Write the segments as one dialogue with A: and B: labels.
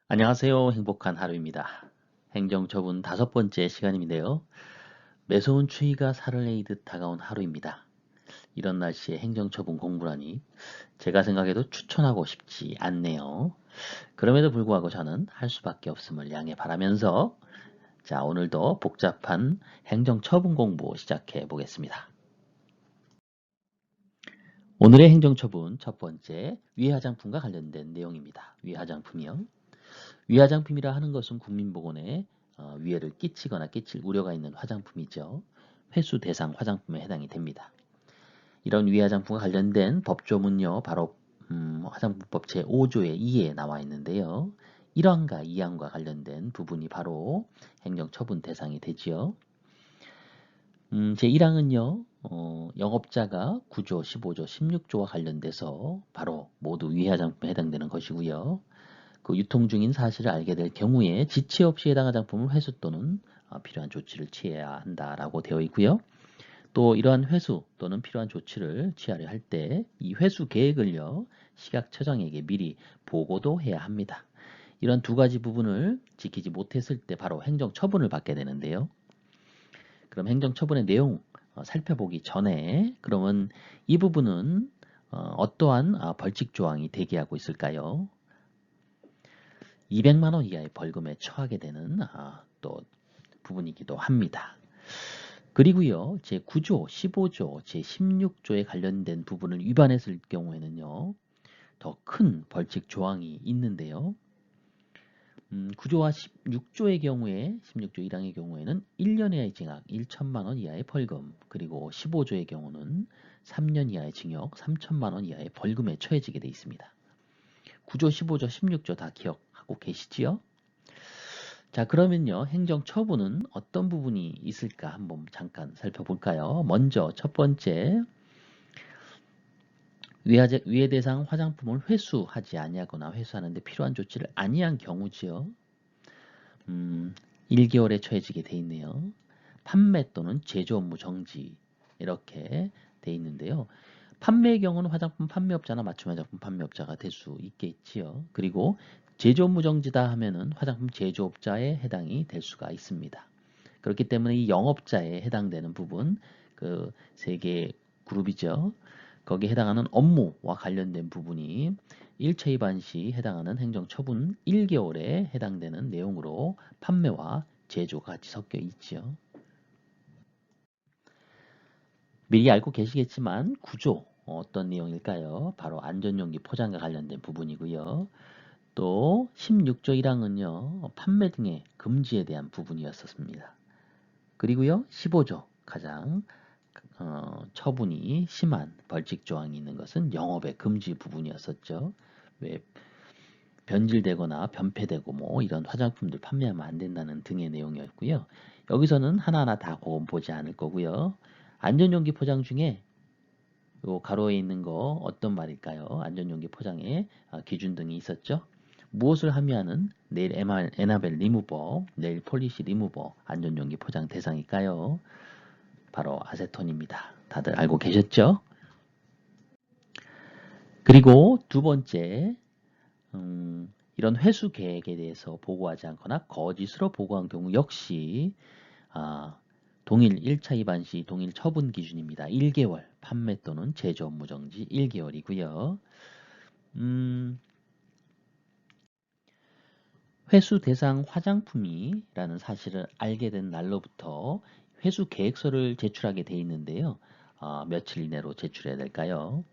A: 안녕하세요. 행복한 하루입니다. 행정처분 5번째 시간인데요. 매서운 추위가 살을 내리듯 다가온 하루입니다. 이런 날씨에 행정처분 공부라니 제가 생각해도 추천하고 싶지 않네요. 그럼에도 불구하고 저는 할 수밖에 없음을 양해 바라면서 자, 오늘도 복잡한 행정처분 공부 시작해 보겠습니다. 오늘의 행정처분 첫 번째, 위해화장품과 관련된 내용입니다. 위해화장품이요. 위화장품이라 하는 것은 국민보건에 위해를 끼치거나 끼칠 우려가 있는 화장품이죠. 회수 대상 화장품에 해당이 됩니다. 이런 위화장품과 관련된 법조문요, 바로 화장품법 제5조의 2에 나와 있는데요. 1항과 2항과 관련된 부분이 바로 행정처분 대상이 되지요. 제1항은요, 영업자가 9조, 15조, 16조와 관련돼서 바로 모두 위해화장품에 해당되는 것이고요. 그 유통 중인 사실을 알게 될 경우에 지체 없이 해당 화장품을 회수 또는 필요한 조치를 취해야 한다라고 되어 있고요. 또 이러한 회수 또는 필요한 조치를 취하려 할 때 이 회수 계획을요, 시각처장에게 미리 보고도 해야 합니다. 이런 두 가지 부분을 지키지 못했을 때 바로 행정처분을 받게 되는데요. 그럼 행정처분의 내용 살펴보기 전에 그러면 이 부분은 어떠한 벌칙 조항이 대기하고 있을까요? 200만 원 이하의 벌금에 처하게 되는 또 부분이기도 합니다. 그리고요, 제9조, 15조, 제16조에 관련된 부분을 위반했을 경우에는요, 더 큰 벌칙 조항이 있는데요. 9조와 16조의 경우에, 16조 1항의 경우에는 1년 이하의 징역 1천만 원 이하의 벌금, 그리고 15조의 경우는 3년 이하의 징역 3천만 원 이하의 벌금에 처해지게 되어 있습니다. 9조, 15조, 16조 다 기억하고 계시지요? 자, 그러면요, 행정처분은 어떤 부분이 있을까 한번 잠깐 살펴볼까요? 먼저 첫 번째, 위해 대상 화장품을 회수하지 아니하거나 회수하는데 필요한 조치를 아니한 경우지요. 1개월에 처해지게 돼 있네요. 판매 또는 제조 업무 정지 이렇게 돼 있는데요. 판매의 경우는 화장품 판매업자나 맞춤 화장품 판매업자가 될 수 있겠지요. 그리고 제조 업무 정지다 하면은 화장품 제조업자에 해당이 될 수가 있습니다. 그렇기 때문에 이 영업자에 해당되는 부분 그 세 개 그룹이죠. 거기에 해당하는 업무와 관련된 부분이 1차 위반 시 해당하는 행정처분 1개월에 해당되는 내용으로 판매와 제조가 같이 섞여 있죠. 미리 알고 계시겠지만 구조 어떤 내용일까요? 바로 안전용기 포장과 관련된 부분이고요. 또 16조 1항은요. 판매 등의 금지에 대한 부분이었습니다. 그리고요. 15조 가장 처분이 심한 벌칙 조항이 있는 것은 영업의 금지 부분이었었죠. 왜 변질되거나 변폐되고 뭐 이런 화장품들 판매하면 안 된다는 등의 내용이었고요. 여기서는 하나하나 다 그건 보지 않을 거고요. 안전용기 포장 중에 요 가로에 있는 거 어떤 말일까요? 안전용기 포장에 기준 등이 있었죠. 무엇을 함유하는 네일 에나벨 리무버, 네일 폴리시 리무버 안전용기 포장 대상일까요? 바로 아세톤입니다. 다들 알고 계셨죠? 그리고 두 번째, 이런 회수 계획에 대해서 보고하지 않거나 거짓으로 보고한 경우 역시 동일 1차 위반 시 동일 처분 기준입니다. 1개월 판매 또는 제조 업무 정지 1개월이고요. 회수 대상 화장품이라는 사실을 알게 된 날로부터 회수 계획서를 제출하게 돼 있는데요. 며칠 이내로 제출해야 될까요?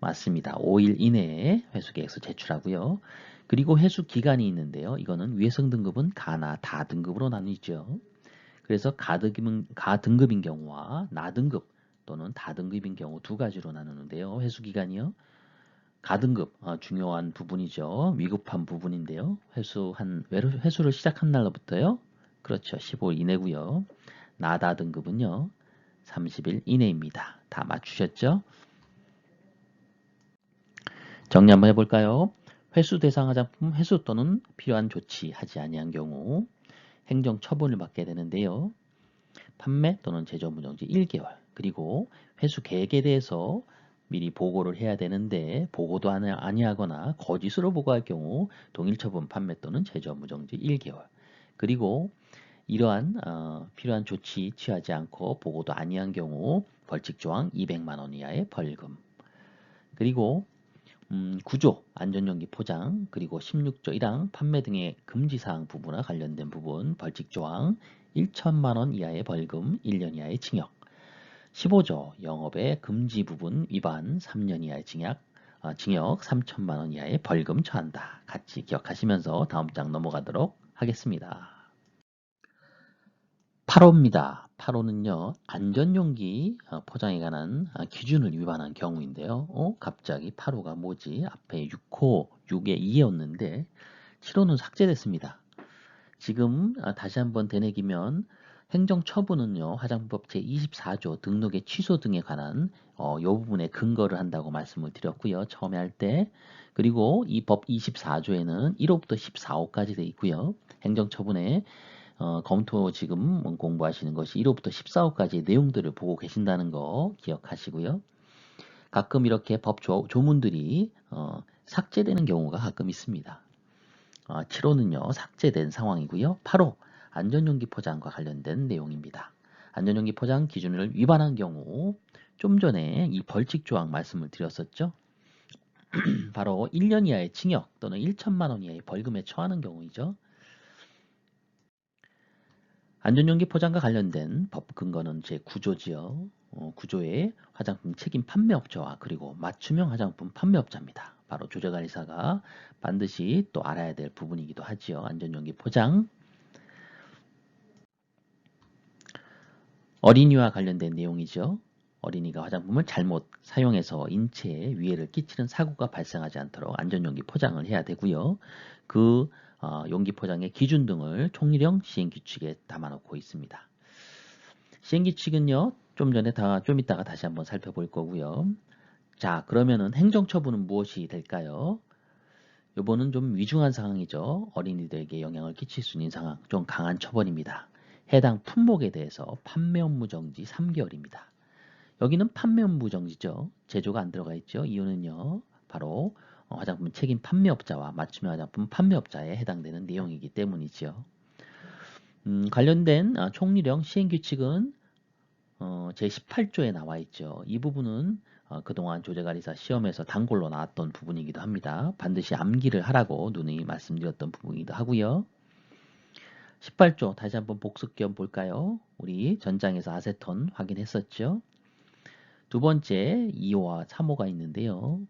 A: 맞습니다. 5일 이내에 회수 계획서 제출하고요. 그리고 회수 기간이 있는데요. 이거는 위해성 등급은 가나 다 등급으로 나뉘죠. 그래서 가등급인 경우와 나등급 또는 다등급인 경우 두 가지로 나누는데요. 회수 기간이요. 가등급 중요한 부분이죠. 위급한 부분인데요. 회수를 시작한 날로부터요. 그렇죠. 15일 이내고요. 나다등급은요. 30일 이내입니다. 다 맞추셨죠? 정리 한번 해볼까요? 회수 대상 화장품 회수 또는 필요한 조치 하지 아니한 경우 행정 처분을 받게 되는데요. 판매 또는 제조 업무 정지 1개월 그리고 회수 계획에 대해서 미리 보고를 해야 되는데 보고도 아니하거나 거짓으로 보고할 경우 동일처분 판매 또는 제조무정지 1개월. 그리고 이러한 필요한 조치 취하지 않고 보고도 아니한 경우 벌칙조항 200만 원 이하의 벌금. 그리고 구조, 안전용기 포장, 그리고 16조 1항 판매 등의 금지사항 부분과 관련된 부분 벌칙조항 1천만 원 이하의 벌금 1년 이하의 징역. 15조 영업의 금지 부분 위반 3년 이하의 징역 3천만 원 이하의 벌금 처한다. 같이 기억하시면서 다음 장 넘어가도록 하겠습니다. 8호입니다. 8호는요, 안전용기 포장에 관한 기준을 위반한 경우인데요. 갑자기 8호가 뭐지? 앞에 6호, 6의 2였는데 7호는 삭제됐습니다. 지금 다시 한번 되뇌기면 행정처분은요, 화장품법 제24조 등록의 취소 등에 관한 이 부분에 근거를 한다고 말씀을 드렸고요. 처음에 할 때. 그리고 이 법 24조에는 1호부터 14호까지 되어 있고요. 행정처분에 검토 지금 공부하시는 것이 1호부터 14호까지의 내용들을 보고 계신다는 거 기억하시고요. 가끔 이렇게 법 조문들이 삭제되는 경우가 가끔 있습니다. 7호는요, 삭제된 상황이고요. 8호, 안전용기 포장과 관련된 내용입니다. 안전용기 포장 기준을 위반한 경우, 좀 전에 이 벌칙 조항 말씀을 드렸었죠. 바로 1년 이하의 징역 또는 1천만 원 이하의 벌금에 처하는 경우이죠. 안전용기 포장과 관련된 법 근거는 제9조지요. 9조의 화장품 책임 판매업자와 그리고 맞춤형 화장품 판매업자입니다. 바로 조제관리사가 반드시 또 알아야 될 부분이기도 하지요. 안전용기 포장. 어린이와 관련된 내용이죠. 어린이가 화장품을 잘못 사용해서 인체에 위해를 끼치는 사고가 발생하지 않도록 안전용기 포장을 해야 되고요. 그 용기 포장의 기준 등을 총리령 시행규칙에 담아놓고 있습니다. 시행규칙은요, 좀 이따가 다시 한번 살펴볼 거고요. 자, 그러면은 행정처분은 무엇이 될까요? 요번은 좀 위중한 상황이죠. 어린이들에게 영향을 끼칠 수 있는 상황, 좀 강한 처벌입니다. 해당 품목에 대해서 판매 업무 정지 3개월입니다. 여기는 판매 업무 정지죠. 제조가 안 들어가 있죠. 이유는요, 바로 화장품 책임 판매업자와 맞춤형 화장품 판매업자에 해당되는 내용이기 때문이죠. 관련된 총리령 시행규칙은 제18조에 나와 있죠. 이 부분은 그동안 조제관리사 시험에서 단골로 나왔던 부분이기도 합니다. 반드시 암기를 하라고 누누이 말씀드렸던 부분이기도 하고요. 18조 다시 한번 복습 겸 볼까요? 우리 전장에서 아세톤 확인했었죠. 두 번째 2호와 3호가 있는데요.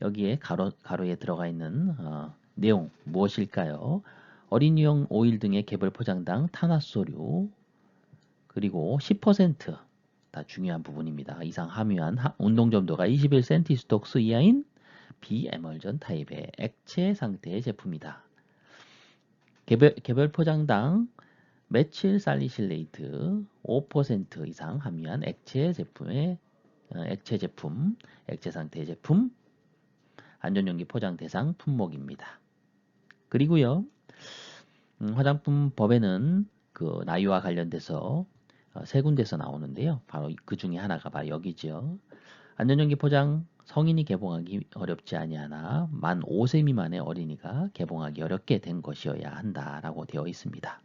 A: 여기에 가로에 들어가 있는 내용 무엇일까요? 어린이용 오일 등의 개별 포장당 탄화수소류 그리고 10% 다 중요한 부분입니다. 이상 함유한 운동점도가 21cm 스톡스 이하인 비에멀전 타입의 액체 상태의 제품이다. 개별 포장당 메칠 살리실레이트 5% 이상 함유한 액체 제품, 액체 상태의 제품, 안전용기 포장 대상 품목입니다. 그리고요, 화장품 법에는 그 나이와 관련돼서 세 군데서 나오는데요. 바로 그 중에 하나가 바로 여기죠. 안전용기 포장 성인이 개봉하기 어렵지 아니하나 만 5세 미만의 어린이가 개봉하기 어렵게 된 것이어야 한다라고 되어 있습니다.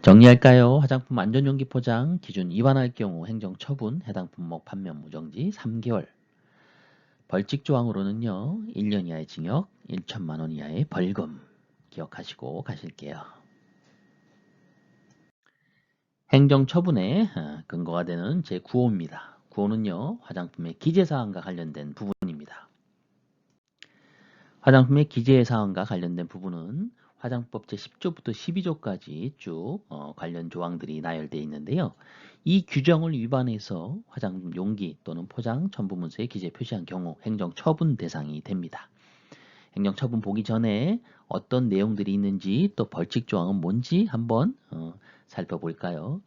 A: 정리할까요? 화장품 안전용기 포장 기준 위반할 경우 행정처분 해당 품목 판매 무정지 3개월 벌칙 조항으로는요. 1년 이하의 징역 1천만 원 이하의 벌금 기억하시고 가실게요. 행정처분의 근거가 되는 제9호입니다. 9호는요. 화장품의 기재사항과 관련된 부분입니다. 화장품의 기재사항과 관련된 부분은 화장법 제10조부터 12조까지 쭉 관련 조항들이 나열되어 있는데요. 이 규정을 위반해서 화장품 용기 또는 포장 첨부문서에 기재 표시한 경우 행정처분 대상이 됩니다. 행정처분 보기 전에 어떤 내용들이 있는지 또 벌칙 조항은 뭔지 한번 살펴볼까요?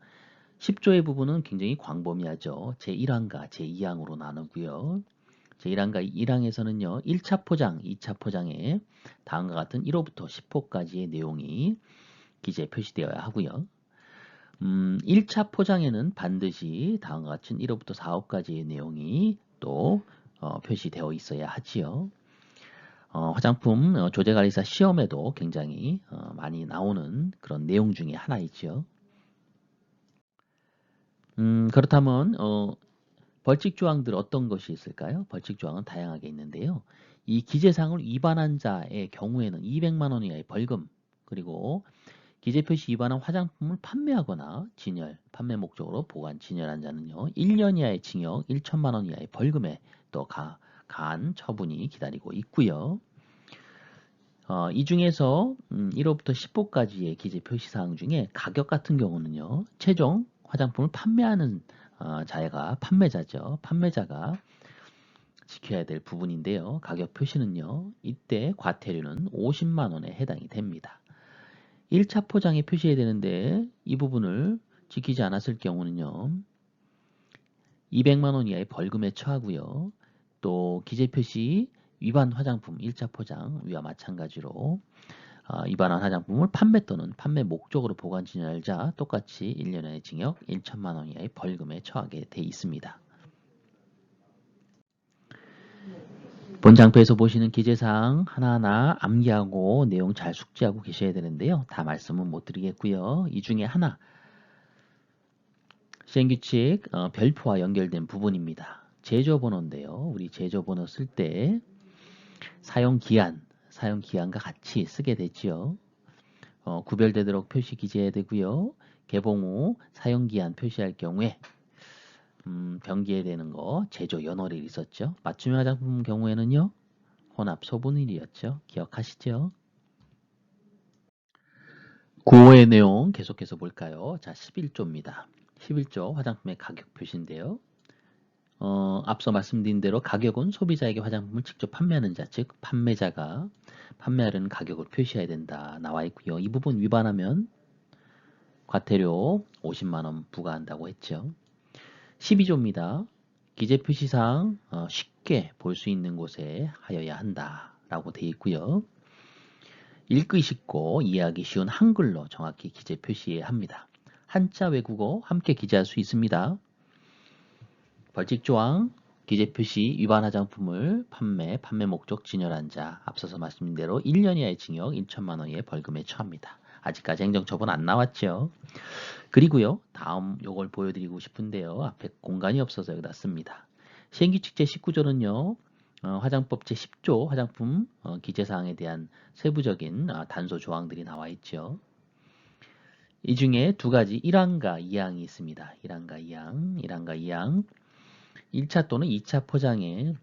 A: 10조의 부분은 굉장히 광범위하죠. 제1항과 제2항으로 나누고요. 제1항과 1항에서는요. 1차 포장, 2차 포장에 다음과 같은 1호부터 10호까지의 내용이 기재에 표시되어야 하고요. 1차 포장에는 반드시 다음과 같은 1호부터 4호까지의 내용이 또 표시되어 있어야 하지요. 화장품 조제관리사 시험에도 굉장히 많이 나오는 그런 내용 중에 하나이죠. 그렇다면 벌칙 조항들 어떤 것이 있을까요? 벌칙 조항은 다양하게 있는데요. 이 기재사항을 위반한 자의 경우에는 200만 원 이하의 벌금, 그리고 기재 표시 위반한 화장품을 판매하거나 진열, 판매 목적으로 보관, 진열한 자는요, 1년 이하의 징역, 1천만 원 이하의 벌금에 또 가한 처분이 기다리고 있고요. 이 중에서 1호부터 10호까지의 기재 표시사항 중에 가격 같은 경우는요, 최종 화장품을 판매하는 자가 판매자죠. 판매자가 지켜야 될 부분인데요. 가격 표시는요, 이때 과태료는 50만 원에 해당이 됩니다. 1차 포장에 표시해야 되는데 이 부분을 지키지 않았을 경우는요, 200만 원 이하의 벌금에 처하고요. 또 기재 표시 위반 화장품 1차 포장 위와 마찬가지로 위반한 화장품을 판매 또는 판매 목적으로 보관 진열자 똑같이 1년의 징역 1천만 원 이하의 벌금에 처하게 돼 있습니다. 본 장표에서 보시는 기재사항 하나하나 암기하고 내용 잘 숙지하고 계셔야 되는데요. 다 말씀은 못 드리겠고요. 이 중에 하나, 시행규칙 별표와 연결된 부분입니다. 제조번호인데요. 우리 제조번호 쓸 때 사용기한과 같이 쓰게 되지요. 구별되도록 표시 기재해야 되고요. 개봉 후 사용기한 표시할 경우에 병기해야 되는 거 제조 연월일 있었죠. 맞춤형 화장품 경우에는요. 혼합 소분일이었죠. 기억하시죠? 구호의 내용 계속해서 볼까요? 자, 11조입니다. 11조 화장품의 가격 표시인데요. 앞서 말씀드린 대로 가격은 소비자에게 화장품을 직접 판매하는 자, 즉 판매자가 판매하려는 가격을 표시해야 된다 나와 있고요. 이 부분 위반하면 과태료 50만 원 부과한다고 했죠. 12조입니다. 기재 표시사항 쉽게 볼 수 있는 곳에 하여야 한다라고 되어 있고요. 읽기 쉽고 이해하기 쉬운 한글로 정확히 기재 표시해야 합니다. 한자 외국어 함께 기재할 수 있습니다. 벌칙조항, 기재 표시 위반 화장품을 판매 목적 진열한 자, 앞서서 말씀드린 대로 1년 이하의 징역 1천만 원 이하의 벌금에 처합니다. 아직까지 행정처분 안 나왔죠. 그리고요, 다음 요걸 보여드리고 싶은데요. 앞에 공간이 없어서 여기다 씁니다. 시행규칙 제19조는요. 화장법 제10조 화장품 기재사항에 대한 세부적인 단서 조항들이 나와 있죠. 이 중에 두 가지 1항과 2항이 있습니다. 1항과 2항. 1차 또는 2차 포장에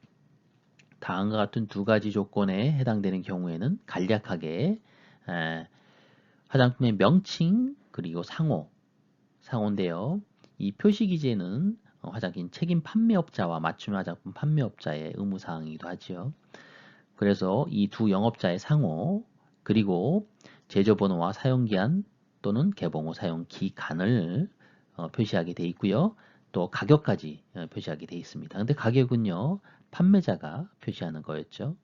A: 다음과 같은 두 가지 조건에 해당되는 경우에는 간략하게 화장품의 명칭 그리고 상호인데요. 이 표시 기재는 화장품 책임 판매업자와 맞춤 화장품 판매업자의 의무사항이기도 하죠. 그래서 이 두 영업자의 상호 그리고 제조번호와 사용기한 또는 개봉 후 사용기간을 표시하게 되어 있고요. 또 가격까지 표시하게 되어 있습니다. 근데 가격은요, 판매자가 표시하는 거였죠.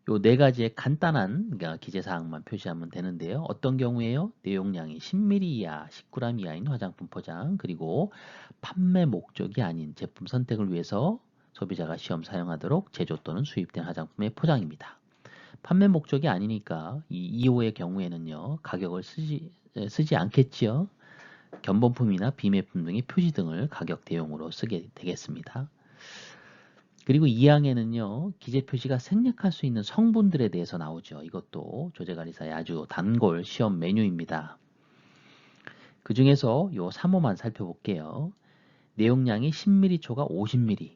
A: 요 네 가지의 간단한 기재사항만 표시하면 되는데요. 어떤 경우에요? 내용량이 10ml 이하, 10g 이하인 화장품 포장, 그리고 판매 목적이 아닌 제품 선택을 위해서 소비자가 시험 사용하도록 제조 또는 수입된 화장품의 포장입니다. 판매 목적이 아니니까 이 2호의 경우에는요, 가격을 쓰지 않겠지요. 견본품이나 비매품 등의 표시 등을 가격 대용으로 쓰게 되겠습니다. 그리고 2항에는요, 기재 표시가 생략할 수 있는 성분들에 대해서 나오죠. 이것도 조제관리사의 아주 단골 시험 메뉴입니다. 그 중에서 요 3호만 살펴볼게요. 내용량이 10ml 초가 50ml,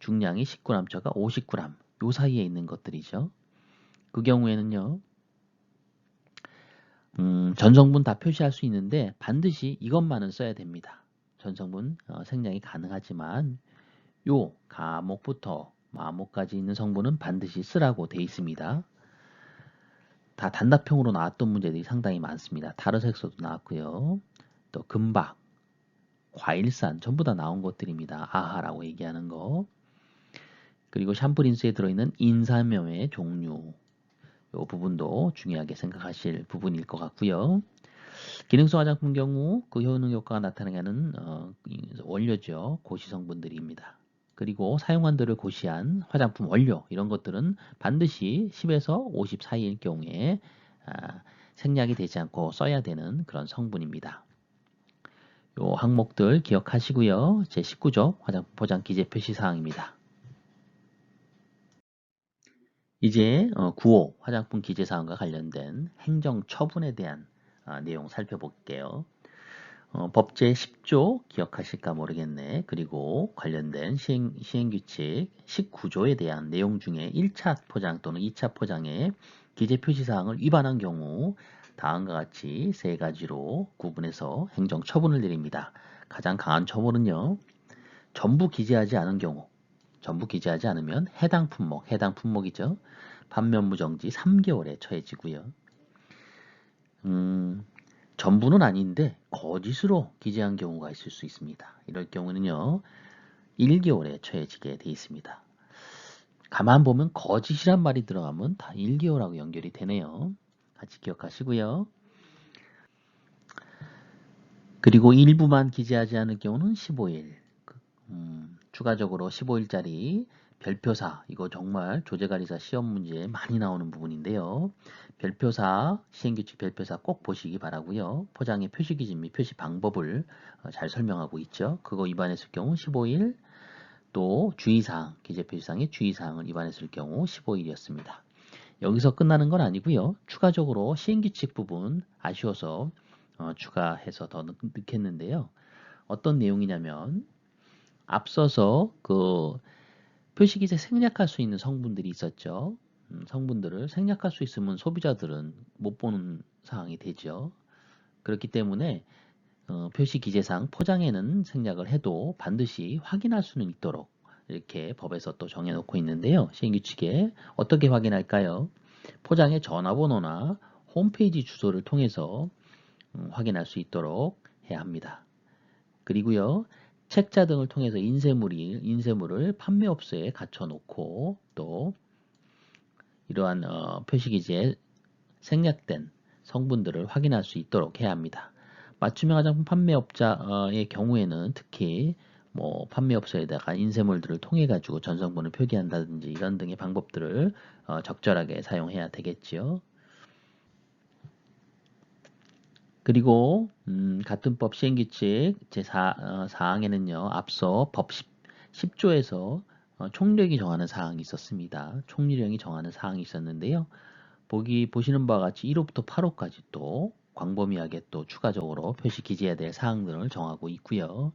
A: 중량이 19g 초가 50g, 요 사이에 있는 것들이죠. 그 경우에는요, 전성분 다 표시할 수 있는데 반드시 이것만은 써야 됩니다. 전성분 생략이 가능하지만 요 가목부터 마목까지 있는 성분은 반드시 쓰라고 되어 있습니다. 다 단답형으로 나왔던 문제들이 상당히 많습니다. 다른 색소도 나왔고요. 또 금박, 과일산 전부 다 나온 것들입니다. 아하라고 얘기하는 거. 그리고 샴푸 린스에 들어있는 인산염의 종류 이 부분도 중요하게 생각하실 부분일 것 같고요. 기능성 화장품 경우 그 효능 효과가 나타나는 원료죠. 고시 성분들입니다. 그리고 사용한도를 고시한 화장품 원료 이런 것들은 반드시 10에서 50 사이일 경우에 생략이 되지 않고 써야 되는 그런 성분입니다. 요 항목들 기억하시고요. 제19조 화장품 포장 기재 표시 사항입니다. 이제 9호 화장품 기재 사항과 관련된 행정 처분에 대한 내용 살펴볼게요. 법제 10조 기억하실까 모르겠네. 그리고 관련된 시행규칙 19조에 대한 내용 중에 1차 포장 또는 2차 포장의 기재 표시사항을 위반한 경우 다음과 같이 세 가지로 구분해서 행정 처분을 내립니다. 가장 강한 처분은요. 전부 기재하지 않은 경우, 전부 기재하지 않으면 해당 품목이죠. 판매무정지 3개월에 처해지고요. 전부는 아닌데 거짓으로 기재한 경우가 있을 수 있습니다. 이럴 경우는요. 1개월에 처해지게 되어 있습니다. 가만 보면 거짓이란 말이 들어가면 다 1개월하고 연결이 되네요. 같이 기억하시고요. 그리고 일부만 기재하지 않을 경우는 15일. 추가적으로 15일짜리 별표사, 이거 정말 조제관리사 시험 문제에 많이 나오는 부분인데요. 별표사, 시행규칙 별표사 꼭 보시기 바라고요. 포장의 표시기준 및 표시 방법을 잘 설명하고 있죠. 그거 위반했을 경우 15일, 또 주의사항, 기재표시사항의 주의사항을 위반했을 경우 15일이었습니다. 여기서 끝나는 건 아니고요. 추가적으로 시행규칙 부분 아쉬워서 추가해서 더 넣겠는데요. 어떤 내용이냐면 앞서서 그 표시기재 생략할 수 있는 성분들이 있었죠. 성분들을 생략할 수 있으면 소비자들은 못 보는 상황이 되죠. 그렇기 때문에 표시기재상 포장에는 생략을 해도 반드시 확인할 수는 있도록 이렇게 법에서 또 정해놓고 있는데요. 시행규칙에 어떻게 확인할까요? 포장의 전화번호나 홈페이지 주소를 통해서 확인할 수 있도록 해야 합니다. 그리고요. 책자 등을 통해서 인쇄물을 판매업소에 갖춰놓고 또 이러한 표시기재에 생략된 성분들을 확인할 수 있도록 해야 합니다. 맞춤형 화장품 판매업자의 경우에는 특히 뭐 판매업소에다가 인쇄물들을 통해 가지고 전성분을 표기한다든지 이런 등의 방법들을 적절하게 사용해야 되겠지요. 그리고 같은 법 시행규칙 제4항에는요. 앞서 법 10조에서 총력이 정하는 사항이 있었습니다. 총리령이 정하는 사항이 있었는데요. 보시는 바와 같이 1호부터 8호까지 또 광범위하게 또 추가적으로 표시 기재해야 될 사항들을 정하고 있고요.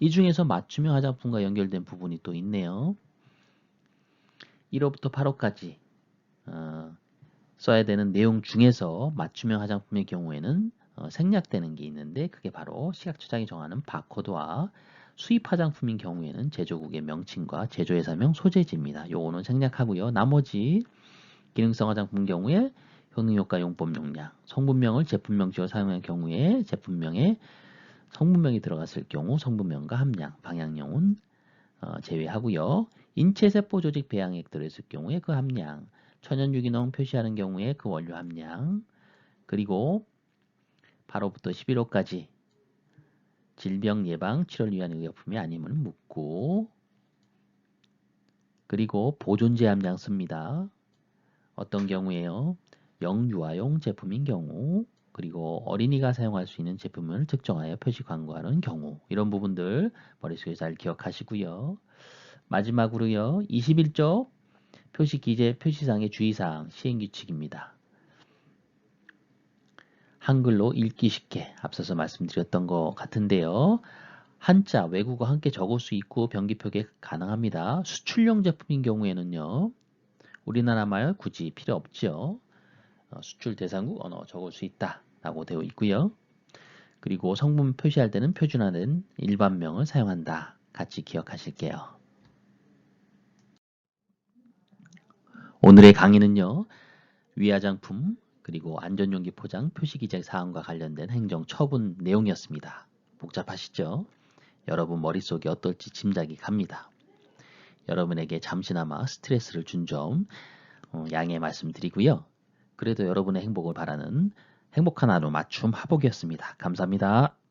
A: 이 중에서 맞춤형 화장품과 연결된 부분이 또 있네요. 1호부터 8호까지 써야 되는 내용 중에서 맞춤형 화장품의 경우에는 생략되는 게 있는데 그게 바로 시각처장이 정하는 바코드와 수입 화장품인 경우에는 제조국의 명칭과 제조회사명 소재지입니다. 요거는 생략하고요. 나머지 기능성 화장품 경우에 효능효과 용법 용량, 성분명을 제품명칭으로 사용할 경우에 제품명에 성분명이 들어갔을 경우 성분명과 함량, 방향용은 제외하고요. 인체세포 조직 배양액 들어있을 경우에 그 함량, 천연유기농 표시하는 경우에 그 원료 함량, 그리고 8호부터 11호까지 질병 예방 치료를 위한 의약품이 아님을 묻고, 그리고 보존제 함량 씁니다. 어떤 경우에요? 영유아용 제품인 경우, 그리고 어린이가 사용할 수 있는 제품을 특정하여 표시 광고하는 경우, 이런 부분들 머릿속에 잘 기억하시고요. 마지막으로요. 21조 표시 기재 표시상의 주의사항 시행규칙입니다. 한글로 읽기 쉽게 앞서서 말씀드렸던 것 같은데요. 한자, 외국어 함께 적을 수 있고 병기 표기 가능합니다. 수출용 제품인 경우에는요. 우리나라 말 굳이 필요 없죠. 수출 대상국 언어 적을 수 있다 라고 되어 있고요. 그리고 성분 표시할 때는 표준화된 일반명을 사용한다. 같이 기억하실게요. 오늘의 강의는요. 위화장품 그리고 안전용기 포장 표시기재 사항과 관련된 행정 처분 내용이었습니다. 복잡하시죠? 여러분 머릿속에 어떨지 짐작이 갑니다. 여러분에게 잠시나마 스트레스를 준 점 양해 말씀드리고요. 그래도 여러분의 행복을 바라는 행복한 하루 맞춤 화복이었습니다. 감사합니다.